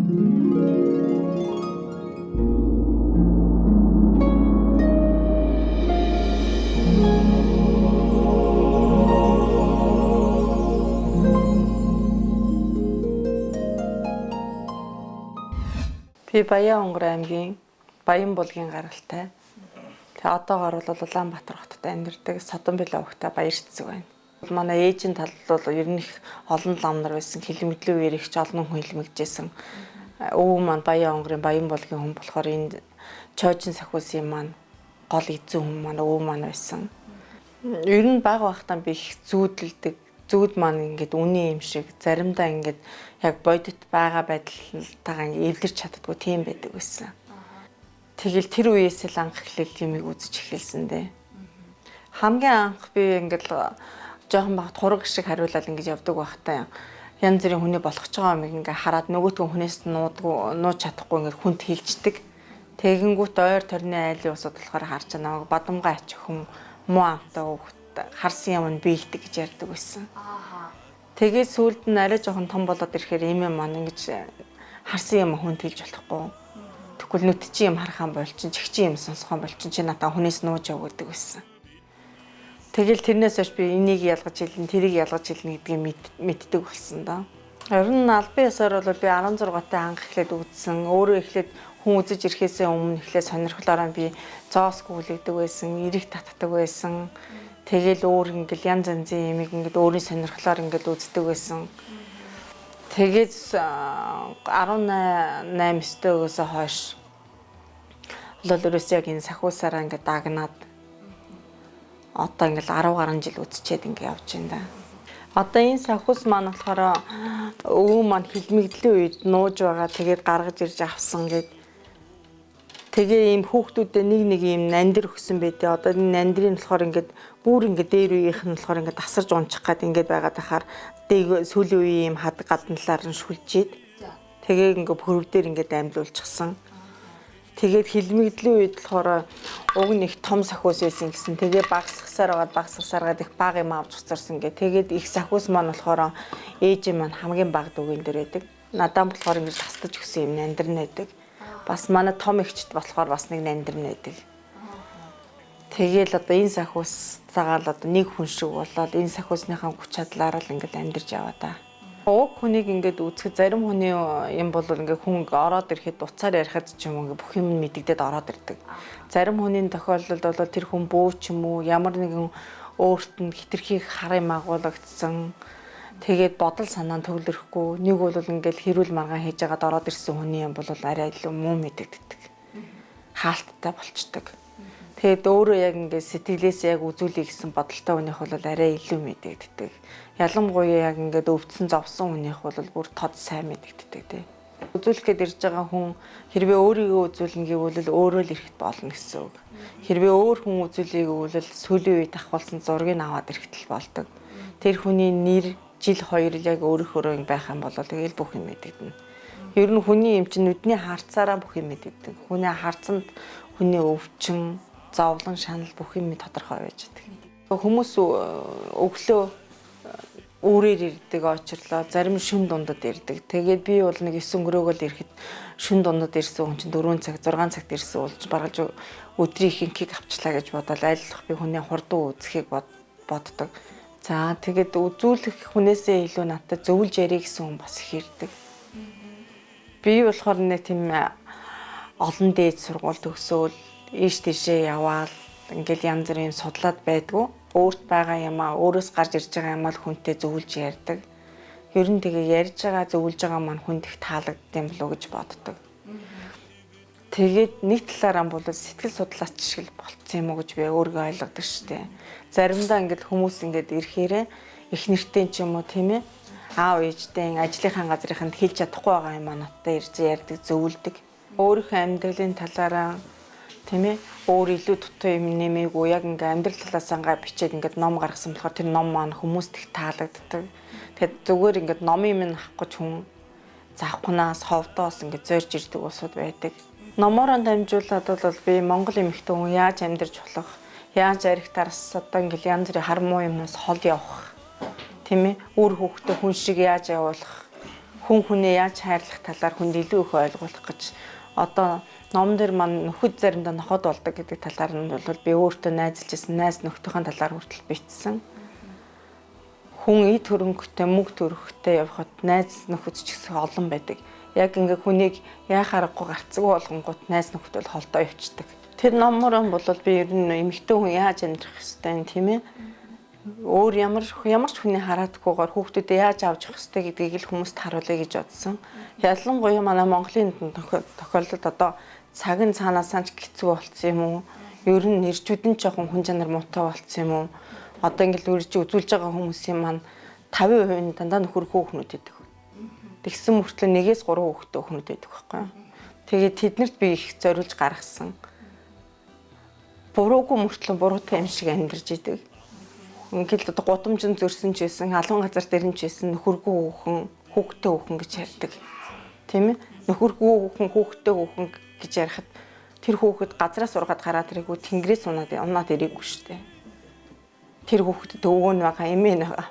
Би Баян-Онгор аймгийн Баян булгийн гаралтай. Тэгээ одоогоор бол Улаанбаатар хотод амьдардаг Содонбило өвгтэй баяр цэцэг байна. Манай ээжийн тал бол ер нь их олон лам нар байсан. Хилмидлүү үеэр их ч олон хүн хилмигжсэн. Өвөө маань Баян-Онгорын Баян булгийн хүн болохоор энэ Чойжин сахиусын маань гол эзэн хүн маань өвөө маань байсан. Ер нь бага байхдаа би их зүүдэлдэг. Зүүд маань ингээд үний юм шиг заримдаа ингээд яг бодит байгаа байдалтайгаа эвлэрч чаддгүй тийм байдаг байсан. Тэгэл тэр үеэс л анх эхлэл юмыг үзэж эхэлсэн дээ. Хамгийн анх би ингээд жоохон багт хураг шиг хариулаад ингэж явдаг байхдаа янз бүрийн хүний болох ч байгаа юм ингээд хараад нөгөөтгөө хүнээс нууж чадахгүй ингээд хүнд хилждэг. Тэгэнгүүт ойр төрний айлын усуд болохоор харж намайг бадамгай ач хүн муу амтаа харсан юм нь биелдэг гэж ярьдаг байсан. Тэгээд сүүлд нь арай жоохон том болоод ирэхээр ийм юм маань ингэж харсан юм хүнд хэлж болохгүй. Тэгвэл нүд чи юм харахаан болчин, чихчи юм сонсохоон болчин чи надаа хүнээс нууж яв гэдэг байсан. Тэгэл тэрнээс хойш би энийг ялгаж хэлнэ, тэрийг ялгаж хэлнэ гэдгийг мэддэг болсон доо. Ер нь албан ёсоор бол би 16 таа анх эхлээд үзсэн. Өөрөө эхлээд хүн үзэж ирэхээс өмнө эхлээд сонирхлоороо би зоос гүйлэгдэг байсан, эрэг татдаг байсан. Тэгэл өөр ингээл янз янзын юмыг ингээд өөрийн сонирхлоор ингээд үздэг байсан. Тэгээд 18 өдөөс хойш бол ерөөсөө яг энэ сахиусаараа ингээд дагнаад одоо ингээд 10 гаруй жил үзчихэд ингээд явж байна да. Одоо энэ сахиус маань болохоор өвөө маань хилмигдлийн үед нууж байгаа тэгээд гаргаж ирж авсан гэд. Тэгээ ийм хүүхдүүдэд нэг ийм нандир өгсөн байдээ. Одоо энэ нандрын болохоор ингээд бүр ингээд дээр үеийнх нь болохоор ингээд тасарж унчих гад ингээд байгаад ахаар сүүлийн үеийн ийм хад гадналаар нь шүлжээд тэгээ ингээд хөрөв дээр ингээд амьлуулчихсан. Тэгээд хилмигдлийн үед болохоор уг нэг том сахиус байсан гэсэн. Тэгээ багсгасаар их бага юм авч уцарсан гэ. Тэгээд их сахиус маань болохоор ээж маань хамгийн бага дүгэн дээр байдаг. Надад болохоор ингээд тастаж өгсөн юм нандир нь байдаг. Бас манай том ихчд болохоор бас нэг нандир нэдэг. Тэгээл одоо энэ сахиусцаагаа л одоо нэг хүн шиг болоод энэ сахиусныхаа хүч чадлаараа л ингээд амьдарч яваа та. Уг хүнийг ингээд үзэхэд зарим хүний юм бол ингээд хүн ороод ирэхэд уцаар ярихад ч юм уу бүх юм мэдэгдээд ороод ирдэг. Зарим хүний тохиолдолд бол тэр хүн бөө ч юм уу ямар нэгэн өөрт нь хитрхийг хар юм агуулгдсан. Тэгээд бодол санаа нь төвлөрөхгүй. Нэг бол ингээд хэрүүл маргаан хийж байгаад ороод ирсэн хүний юм бол арай илүү муу мэдэгддэг. Хаалттай болчдөг. Тэгээд өөрөө яг ингээд сэтгэлээс яг үзүүлэх гэсэн бодолтой хүнийх бол арай илүү мэдэгддэг. Ялангуяа яг ингээд өвдсөн зовсон хүнийх бол бүр тод сайн мэдэгддэг тий. Үзүүлэх гээд ирж байгаа хүн хэрвээ өөрийгөө үзүүлнэ гэвэл өөрөө л ирэхэд болно гэсэн үг. Хэрвээ өөр хүн үзүүлээг гэвэл сүүлийн үед авахулсан зургийг аваад ирэхэд л болдог. Тэр хүний нэр жил 2 яг өөрөөр байх юм бол тэгэл бүх юм мэдэгдэнэ. Ер нь хүний юм чинь нүдний харцаараа бүх юм мэдэгдэнэ. Хүний харцанд хүний өвчин, зовлон, шанал бүх юм тодорхой байж байгаа. Хүмүүс өглөө өөрөөр ирдэг очрлоо, зарим шүн дундад ирдэг. Тэгээд би бол нэг 9 өнгөрөөгөл ирэхэд шүн дундад ирсэн хүн чинь 4 цаг, 6 цагт ирсэн болж баргалж өдрийн ихэнхийг авчлаа гэж бодоод айлах би хүний хурдан үзэхийг боддог. За тэгээд үзүүлэх хүнээсээ илүү надад зөвлөж ярих гэсэн хүн бас их ирдэг. Би болохоор нэг тийм олон дээд сургууль төгсөөл ийш тийшээ яваал ингээл янз бүрийн судлаад байдгүй. Өөрт байгаа юмаа өөрөөс гарч ирж байгаа юмаа л хүнтэй зөвлөж ярьдаг. Ер нь тэгээ ярьж байгаа зөвлөж байгаа маань хүнд их таалагдсан болов уу гэж боддог. Тэгээд нэг талаараа бол сэтгэл судлаач шиг л болцсон юм уу гэж би өөрийгөө ойлгодог штеп. Заримдаа ингээд хүмүүс ингээд ирэхээрээ их нэртэй ч юм уу тийм ээ аав ээжтэй ажлынхаа газрынханд хэлж чадахгүй байгаа юм надтай ирж ярьдаг зөвлөдөг. Өөрийнхөө амьдралын талаараа тийм ээ өөр илүү дутуу юм нэмээгүй яг ингээд амьдрал талаас ангаа бичээд ингээд ном гаргасан болохоор тэр ном маань хүмүүст их таалагддаг. Тэгээд зүгээр ингээд номын минь авах гэж хүн завхнаас ховдоос ингээд зорж ирдэг усуд байдаг. Номоор дамжуулаад бол би Монгол эмэгтэй хүн яаж амьдарч болох, яаж арих тарс одоо ингээл янз бүрийн хар муу юмнаас хол явах, тийм ээ, үр хөвгтөө хүн шиг яаж явуулах, хүн хүнээ яаж хайрлах талаар хүнд илүү их ойлгуулах гэж одоо ном дээр маань нөхөд заримдаа ноход болдог гэдэг талаар нь бол би өөртөө найзалж ирсэн найз нөхдийнхөө талаар хүртэл бичсэн. Хүн эд хөрөнгөтэй мөнгө төрөхтэй явхад найз нөхөд ч гэсэн олон байдаг. Яг ингээ хүнийг яхаа аргагүй гарцгүй болгонгууд найз нөхөд бол холдоо явцдаг. Тэр номорон бол би ер нь эмэгтэй хүн яаж амьдрах ёстой юм тийм ээ. Өөр ямар ч хүний хараадгүйгээр хүүхдүүдэд яаж авч явах ёстой гэдгийг л хүмүүст харуулъя гэж бодсон. Ялангуяа манай Монголын тохиолдолд одоо цаг нь цаанаасаа ч хэцүү болцсон юм уу? Ер нь ирчүүд нь жоохон хүн чанар муутай болцсон юм уу? Одоо ингээл үржиж үзүүлж байгаа хүмүүсийн маань 50% нь дандаа нөхөр хүүхнүүд байдаг. Тэгсэн мөртлөө 1-3 хүүхэдтэй хүүхнүүд байдаг байхгүй юу? Тэгээд тэднэрт би их зориулж гаргасан. Буруугүй мөртлөө буруутай юм шиг амьдарч идэг. Ингээл одоо гудамжин зөрсөн ч байсан, алуун газар дээр нь ч байсан нөхөргүй хүүхэн, хүүхдтэй хүүхэн гэж ярьдаг. Тийм ээ? Нөхөргүй хүүхэн, хүүхдтэй хүүхэн гэж ярихад тэр хүүхэд газраас ургаад гараад ирээгүй тэнгэрээс унаад ирээгүй шүү дээ. Тэр хүүхдэд өвөө нь байгаа, эмээ нь байгаа.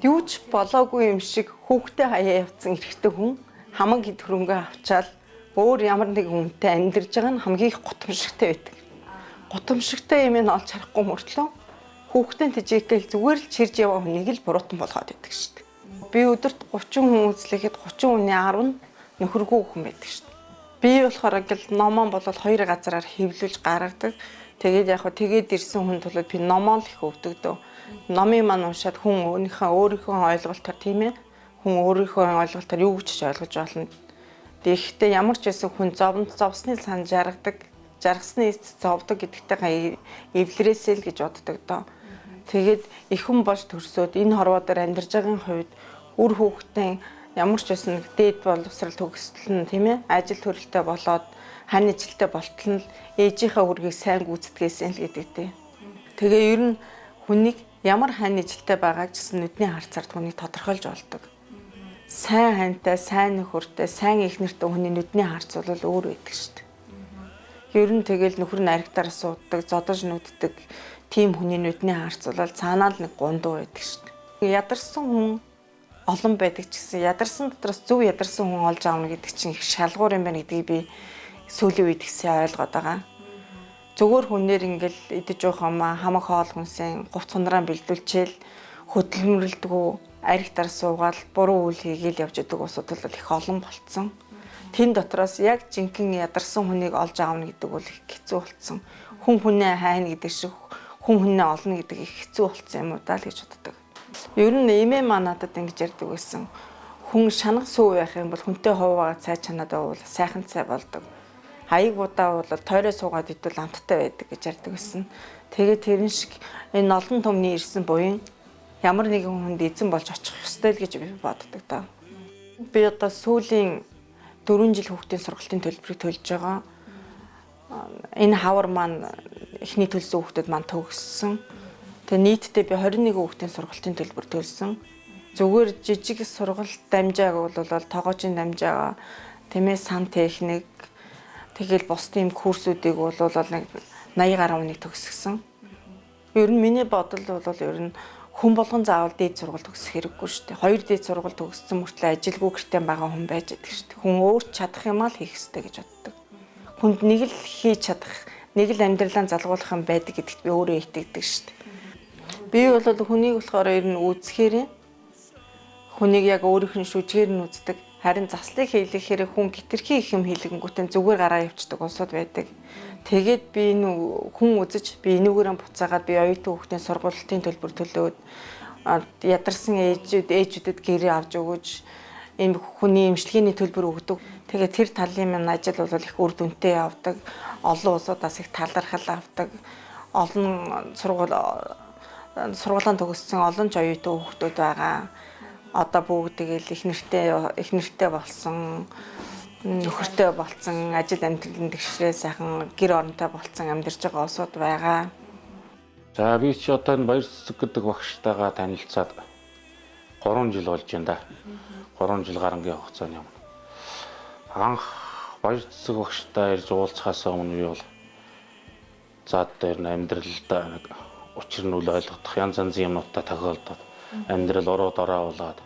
Юу ч болоогүй юм шиг хүүхдээ хаяа явцсан эрэгтэй хүн хамаг хэд хөрөнгөө авчаал өөр ямар нэгэн хүнтэй амьдарж байгаа нь хамгийн их гутамшигтай байдаг. Гутамшигтай юм нь олж харахгүй мөртлөө хүүхдийн тэжээтэл зүгээр л чирж яваа хүнийг л буруутан болгоод байдаг шүү дээ. Би өдөрт 30 хүн үзлэхэд 30 хүний 10 нь нөхөргүй хүн байдаг шүү дээ. Би болохоор ингээл номон болол 2 газараар хэвлүүлж гаргадаг. Тэгээд яг хөө тэгээд ирсэн хүнд бол би номоо л их өвдөгдөө. Номын маань уншаад хүн өөрийнхөө ойлголтоор тийм ээ. Хүн өөрийнхөө ойлголтоор юу гэж ойлгож болно. Тэгэхдээ ямар ч байсан хүн зовсны сан жаргадаг, жаргасны эц зовдөг гэдэгтэй эвлэрээсэй л гэж боддог доо. Тэгээд их хүн болж төрсөөд энэ хорвоо дээр амьдарж байгаагийн хувьд үр хүүхдийн ямар ч байсан дээд боловсрал төгсөл нь тийм ээ. Ажил төрөлтэй болоод хань ижилтэй болтол нь ээжийнхээ үргийг сайн гүйцэтгээсэн л гэдэг дээ. Тэгээ ер нь хүнийг ямар хань ижилтэй байгааг гэсэн нүдний харцаар хүнийг тодорхойлж болдог. Сайн хантай, сайн нөхөртэй, сайн эхнэртэй хүний нүдний харц бол өөр байдаг шүү дээ. Ер нь тэгэл нөхөр нь аригдаар сууддаг, зодож нүддэг тийм хүний нүдний харц бол цаанаа л нэг гундуу байдаг шүү дээ. Ядарсан хүн олон байдаг ч гэсэн ядарсан дотроос зөв ядарсан хүн олж аавна гэдэг чинь их шалгуур юм байна гэдгийг би сүүлийн үед ихсэн ойлгоод байгаа. Зүгээр хүнээр ингээл идэж уух юмаа хамаг хоол хүнсэн говц хундраа бэлдүүлчихэл хөдөлмөрлөдгөө ариг дар суугаал буруу үйл хийгээл явж идэг усуд бол их олон болцсон. Тэн дотроос яг жинхэнэ ядарсан хүнийг олж аавна гэдэг бол их хэцүү болцсон. Хүн хүнээ хайна гэдэг шиг хүн хүнээ олно гэдэг их хэцүү болцсон юм уу даа л гэж боддог. Ер нь эмээ маа надад ингэж ярьдаг байсан. Хүн шанах сүү байх юм бол хүнтэй хуваагаа цай чанаад байвал сайхан цай болдог. Хаяг удаа бол тойроо суугаад идвэл амттай байдаг гэж ярьдаг байсан. Тэгээд тэрэн шиг энэ олон түмний ирсэн буян ямар нэгэн хүнд эзэн болж очих ёстой л гэж би боддог даа. Би одоо сүүлийн 4 жил хүүхдийн сургалтын төлбөрийг төлж байгаа. Энэ хавар маань эхний төлсөн хүүхдэд маань төгссөн. Тэгээ нийтдээ би 21 хүүхдийн сургалтын төлбөр төлсөн. Зүгээр жижиг сургалт дамжааг бол тоогоочийн дамжаага, тийм ээ сан техник, тэгэл бус тийм курсүүдийг бол нэг 80 гаруй хүнийг төгсгсөн. Ер нь миний бодол бол ер нь хүн болгон заавал дээд сургалт төгсөх хэрэггүй шүү дээ. 2 дээд сургалт төгссөн мөртлөө ажилгүй гэртээ байгаа хүн байж байдаг шүү дээ. Хүн өөрч чадах юм аа л хийх ёстой гэж боддог. Хүнд нэг л хийж чадах, нэг л амьдралаа залгуулах юм байдаг гэдэгт би өөрөө итгэдэг шүү дээ. Би бол хүнийг болохоор ер нь үзэхээр хүнийг яг өөрийнх нь шүжгээр нь үздэг. Харин заслыг хийлгэхээр хүн гитерхий их юм хийлгэнгүүтээ зүгээр гараа явцдаг улсууд байдаг. Тэгээд би энэ хүн үзэж би энүүгээрээ буцаагаад би оюутан хүүхдийн сургалтын төлбөр төлөөд ядарсан ээжүүдэд гэрээ авч өгөөж энэ хүний эмчилгээний төлбөр өгдөг. Тэгээд тэр талын минь ажил бол их үр дүнтэй явдаг. Олон улсуудаас их талархал авдаг. Олон сургуулийн төгссөн олон ч оюутан хүүхдүүд байгаа. Одоо бүгд тэгэл их нэртэй болсон, нөхөртэй болсон, ажил амьдралын тэгшрээ сайхан гэр оронтой болсон амьдарч байгаа улсууд байгаа. За би чи одоо энэ Баяр Цэцэг гэдэг багштайгаа танилцаад 3 жил болж байна да. 3 жил гарангийн хугацааны өмнө. Анх Баяр Цэцэг багштай ирж уулзахаас өмнө би бол зад дээр амьдралдаа нэг учир нь үл ойлгох янз янзын юмнуудтай тохиолдоод амьдрал уруу дорой болоод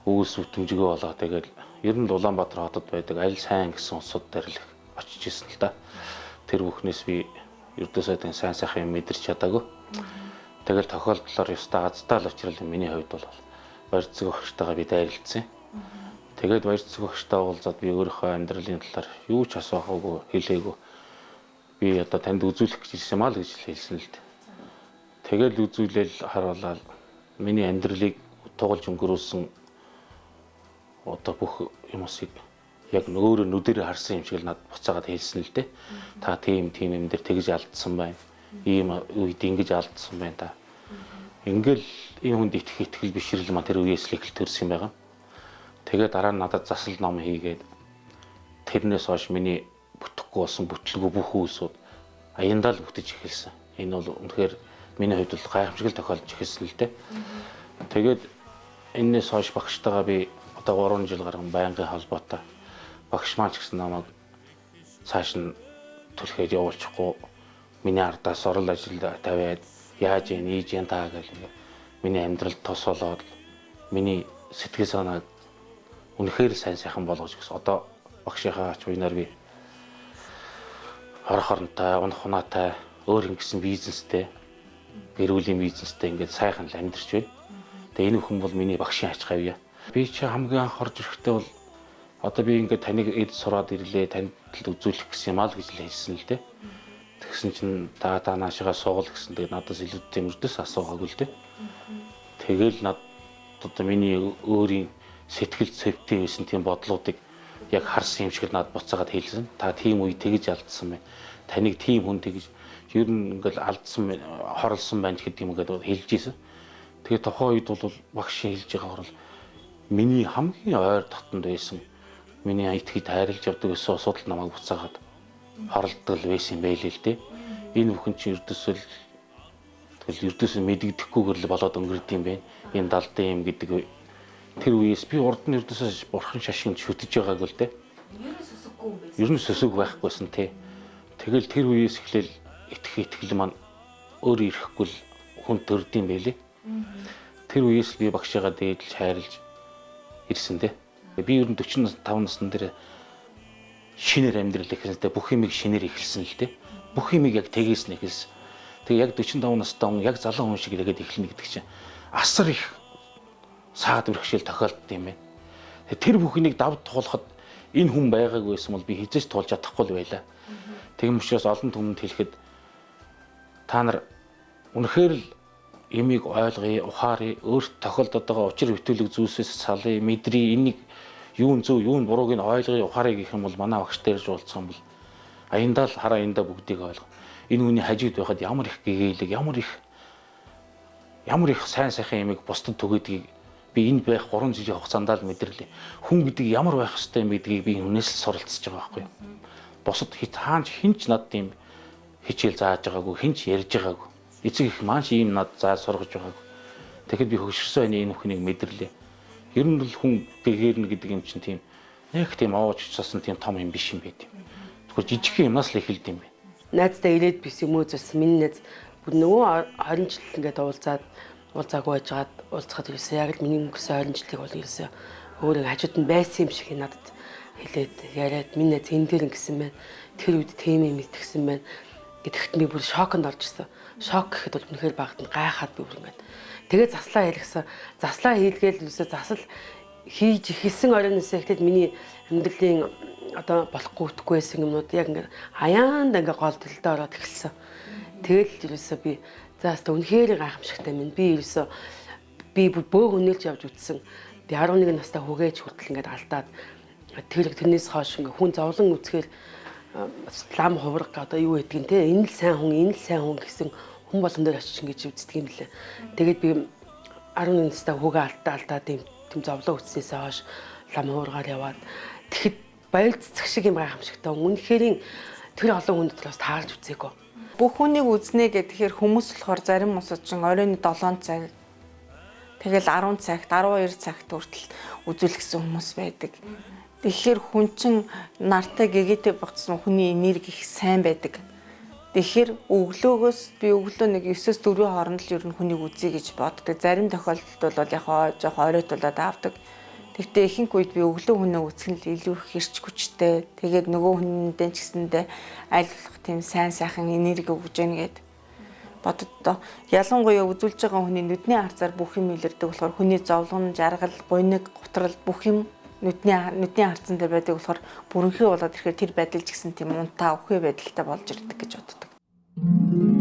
Үүс бүтэмжгөө болоо тэгэл ер нь Улаанбаатар хотод байдаг аль сайн гэсэн усуд дээр л очиж исэн л да. Тэр бүхнээс би ердөөсөө сайн сайхан юм мэдэрч чадаагүй. Тэгэл тохиолдлоор ёстой азтай л учраас миний хувьд бол барьцаг багштайгаа би дайрилцсан. Тэгээд барьцаг багштай уулзаад би өөрийнхөө амьдралын талаар юу ч асуухгүй хэлээгүй. Би одоо танд үзүүлэх гэж ирсэн маа л гэж хэлсэн л дээ. Тэгэл үзүүлэл харуулаад миний амьдралыг тоглож өнгөрүүлсэн одоо бүх юмсыг яг өөрөө нүдэрээ харсан юм шиг л надад буцаагаад хэлсэн л дээ. Та тийм юм дээр тэгж алдсан байна. Ийм үед ингэж алдсан байна та. Ингээл энэ хүнд итгэл бишрэл маань тэр үеэс л их төрсөн юм байгаа. Тэгээд дараа нь надад засал ном хийгээд тэрнээс хойш миний бүтэхгүй болсон бүтлгүй бүх үйлсүүд аяндаа л бүтэж эхэлсэн. Энэ бол үнэхээр миний хувьд бол гайхамшиг тохиолдож эхэлсэн л дээ. Тэгээд энэс хойш багштайгаа би одоо 3 жил гарсан байнгын холбоотой. Багш маань ч гэсэн намайг цааш нь түлхээд явуулчихгүй миний ардаас орол ажил тавиад яаж ийж та гэл миний амьдралд тос болоод миний сэтгэл санааг үнэхээр сайн сайхан болгож гэсэн. Одоо багшийнхаа ач уянаар би орох оронтой, унах унаатай, өөр ингэсэн бизнестэй, гэр бүлийн бизнестэй ингээд сайхан л амьдарч байна. Тэгээ энэ хүн бол миний багшийн ач гавья. Би чи хамгийн анх орж ирэхдээ бол одоо би ингээд таныг эд сураад ирлээ, танд л үзүүлэх гэсэн юм аа л гэж л хэлсэн л дээ. Тэгсэн чинь та наашигаа суугал гэсэн. Тэгээд надаас илүү тэмэрдээс асуугаагүй л дээ. Тэгэл над одоо миний өөрийн сэтгэл зүйтэй байсан тийм бодлуудыг яг харсан юм шиг л надад буцаагаад хэлсэн. Та тийм үе тэгж алдсан байна. Таныг тийм хүн тэгж ер нь ингээд алдсан хорлсон байна гэдэг юм ингээд хэлж ийсэн. Тэгээ тухайн үед бол багш хэлж байгаагаар бол миний хамгийн ойр дотонд байсан миний итгэж хайрлаж явдаг гэсэн асуудал намайг буцаагаад хорлдог л байсан юм байлээ л дээ. Энэ бүхэн чинь ердөөсөө мэдэгдэхгүйгээр л болоод өнгөрд юм байна. Энэ далдын юм гэдэг тэр үеэс би урд нь ердөөсөө бурхан шашин шүтэж байгаагүй л дээ. Ер нь сүсэг байхгүйсэн тий. Тэгэл тэр үеэс эхлээл итгэл маань өөр ирэхгүй л хүн төрд юм байлээ. Тэр үеэс би багшигаа дээдлж хайрлаж ирсэн дээ. Би ер нь 45 насны дээр шинээр амьдрал эхэлсэн. Бүх юмыг шинээр эхэлсэн л дээ. Бүх юмыг яг тэгээс нь эхэлсэн. Тэгээ яг 45 настай хүн яг залуу хүн шиг ирэхэд эхэлнэ гэдэг чинь асар их саад бэрхшээл тохиолдсон юм байна. Тэр бүхнийг давд туулахад энэ хүн байгаагүй байсан бол би хизээч туулж чадахгүй л байлаа. Тийм учраас олон түмэнд хэлэхэд та нар үнэхээр л ямиг ойлгоё, ухаарыг өөрт тохиолдоод байгаа учир бүтээлэг зүйлсээс салъя, мэдрий, энийг юу зөв, юу бурууг нь ойлгоё, ухаарыг гэх юм бол манай багш дээрж уулзсан бол аяндаа л хараа аяндаа бүгдийг ойлгоо. Энэ хүний хажууд байхад ямар их гэгээлэг, ямар их сайн сайхан ямиг бусдад түгээдгийг би энд байх 3 жилийн хугацаанд л мэдэрлээ. Хүн гэдэг ямар байх ёстой юм гэдгийг би хүнээс л суралцж байгаа байхгүй юу. Бусад хаач хинч над тийм хичээл зааж байгаагүй, хинч ярьж байгаагүй. Эцэг их маань ийм над заа сургаж байгаагүй. Тэгэхэд би хөгшөрсөн энэ бүхнийг мэдэрлээ. Ер нь л хүн гэгэрнэ гэдэг юм чинь тийм яг тийм оож цасан тийм том юм биш юм байт юм. Тэгвэл жижиг юмнаас л эхэлд юм байна. Найздаа ирээд бис юм уу зэрсэн миний найз нөгөө 20 жил ингээд уулзаагүй байжгаад уулзахад ирсэн. Яг л миний өнгөрсөн 20 жилиг бол ирсэн. Өөрөө хажууд нь байсан юм шиг надад хэлээд яриад миний найз энэ дээр ингэсэн байна. Тэр үед тийм юм итгэсэн байна. Гэтэхт би бүр шоконд орж ирсэн. Шок гэхэд бол үнэхээр багт нь гайхаад би бүр ингээд. Тэгээд заслаа ялгсан. Заслаа хийлгээл юусаа засал хийж ихэлсэн оройноос эхлээд миний амьдралын одоо болохгүй үтгэхгүй байсан юмнууд яг ингээд хаяанд ингээд гол дэлдэ ороод эхэлсэн. Тэгэл юусаа би заастаа үнэхээр гайхамшигтай минь. Би юусаа би бөөгө өнөөлж явж үтсэн. Би 11 настай хүгээж хүртэл ингээд алдаад тэрнээс хойш ингээд хүн зовлон үцхээр лам хувраг одоо юу гэдгийг те энэ л сайн хүн гэсэн хүн болгон дээр очиж ингэж үздэг юм лээ. Тэгээд би 11 настай хүүгээ алдаад тийм зовлон үтснээс хойш лам хуврагаар яваад тэгэхэд баяр цэцэг шиг юм гайхамшигтай. Үнэхээр тэр олон хүнд бас таарч үзээгүй. Бүх хүнийг үзнэ гэхээр хүмүүс болохоор зарим усад чинь оройн 7 цаг тэгэл 10 цагт 12 цагт хүртэл үзүүлсэн хүмүүс байдаг. Тэгэхээр хүн чинь нартай гэгээтэй багцсан хүний энерги их сайн байдаг. Тэгэхээр өглөөгөөс би өглөө нэг 9-4 хооронд л ер нь хүнийг үзье гэж боддог. Зарим тохиолдолд бол яг жоох оройтуулаад авдаг. Тэгвэл ихэнх үед би өглөө хүнээ үүсгэн л илүү их хэрч хүчтэй. Тэгээд нөгөө хүндээ ч гэсэндээ аль болох тийм сайн сайхан энерги өгж яах гээд боддоо. Ялангуяа үзүүлж байгаа хүний нүдний харцаар бүх юм илэрдэг болохоор хүний зовлон, жаргал, гуниг, гутрал бүх юм нүдний харцан дээр байдаг болохоор бүрэнхий болоод ирэхээр тэр байдал ч гэсэн тийм унтаа өхөө байдалтай болж ирдэг гэж боддог.